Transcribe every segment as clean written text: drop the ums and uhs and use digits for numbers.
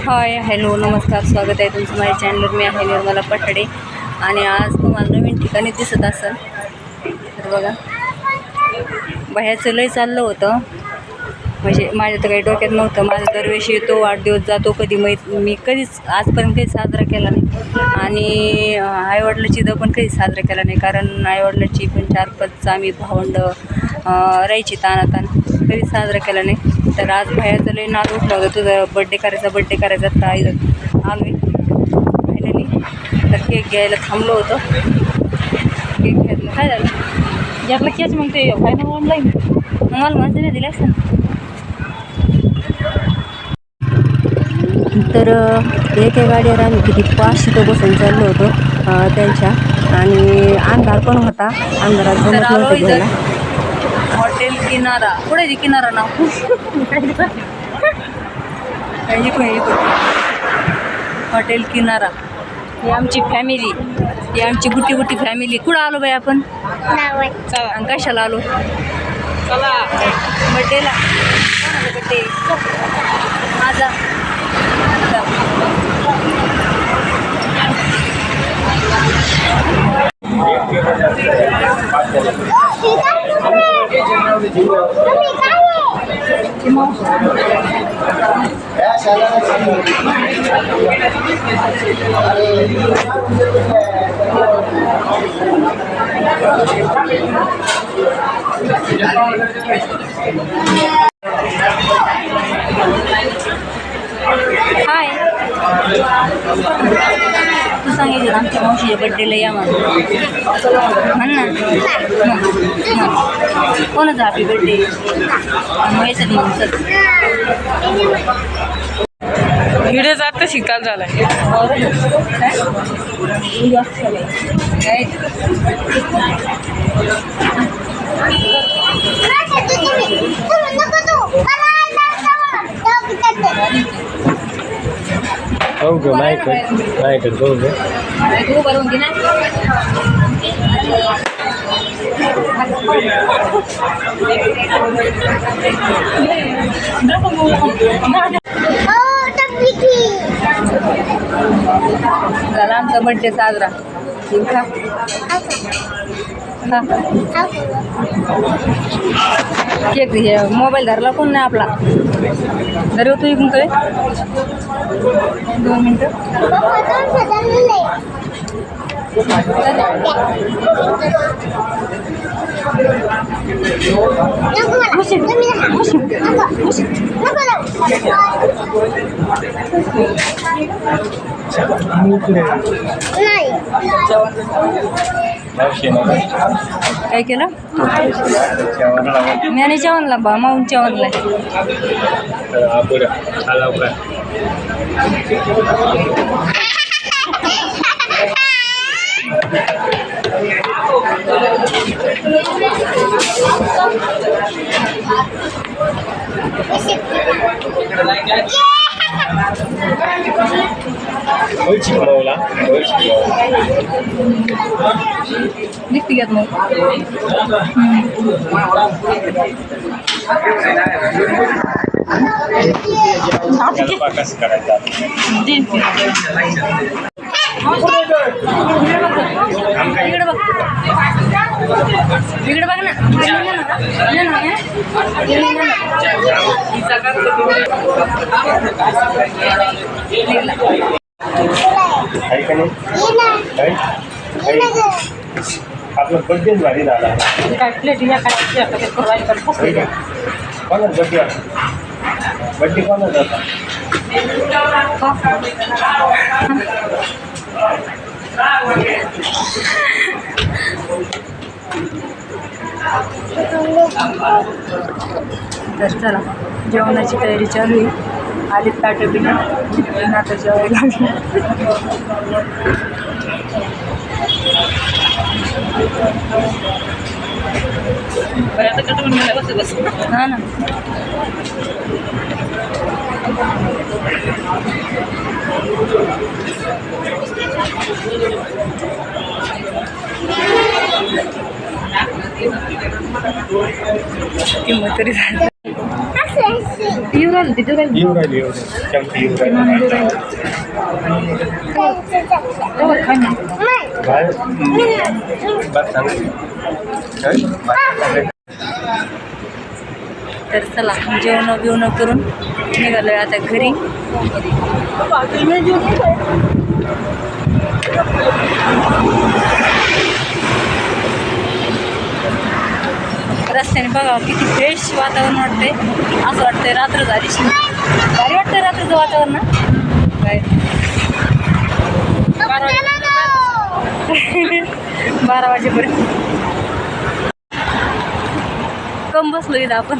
Hi hello नमस्कार, स्वागत आहे तुमचं माझ्या चॅनलवर. मी आहे निर्मला पठाडे आणि आज तुम्हाला नवीन ठिकाणी दिसत असेल तर बघा, बाहेरचं लय चाललं होतं. म्हणजे माझ्या तर काही डोक्यात नव्हतं. माझा दरवेळेस येतो, वाढदिवस जातो, कधी मी कधीच आजपर्यंत काही साजरा केला नाही. आणि आईवडिलाची ईद पण कधी साजरा केला नाही, कारण आईवडिलाची पण 4-5 आम्ही भावंड राहायची तानातान, कधी साजरा केला नाही. तर आज बाहेरचं लई नाद उठला होता, तुझा बड्डे करायचा तर आई आलो आहे फायनली. तर केक घ्यायला थांबलो होतो. केक घेतलं, काय झालं यातलं केच मग ते फायनल ऑनलाईन मला माणसं नाही दिले असतं. तर एका गाडीवर आम्ही किती 5 शिटं बसून चाललो होतो त्यांच्या. आणि अंधार पण होता, अंधारात जमत नव्हतं घ्यायला. हॉटेल किनारा, पुढे किनारा नाव हॉटेल किनारा. ही आमची फॅमिली, ही आमची गुटी फॅमिली. कुठं आलो बाई आपण? कशाला आलो? चला बड्डेला. बड्डे माझा. हाय, तू सांगितलं आमच्या मावशीच्या बड्डेला या म्हणून म्हण ना. कोणाचा हॅपी बड्डे मग याच्यात म्हणतात. व्हिडिओ जात शिकायला झालाय. हो ग माझ्याकडे हो ग. तू भरून घे ना. झाला आमचा बड्डे साजरा. खा केक. हे मोबाईल धरला कोण नाही आपला. धर तू इकडून काय 2 मिनटं. काय केलं? मी आणि जेवणला बा माऊन जेवणला. निघते घेत मग. इकडे बघ, इकडे बघ ना. आपला बड्डे भारी झाला. कोणाच बड्डे कोणाचा होता? तर चला, जेवणाची तयारी चालू आहे. आली ताटं बिना आता जेवायला. हा ना. किंमत तरी झाली. येऊ राहिली चमची येऊ राहिली बाहेर बस सांगते तर चला जेवण बिवणं करून निघालोय आता घरी. रस्त्याने बघा किती फ्रेश वातावरण वाटतंय. असं वाटतंय रात्र झाली. भारी वाटतंय रात्रीचं वातावरण ना. काय 12 वाजेपर्यंत कम बसलो इथं आपण.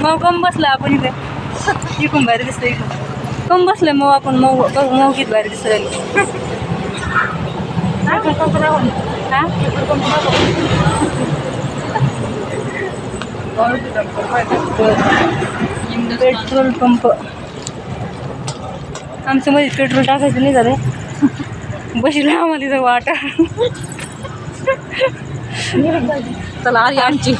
मग कम बसलो आपण इथे. इकडून बाहेर दिसतंय. इकडून कम बसलोय मग आपण. मग किती बाहेर दिसत राहिली. पेट्रोल पंप आमच्या मध्ये पेट्रोल टाकायचं नाही झालं. बशीला आम्हाला तिथं वाटा. चला आली आमची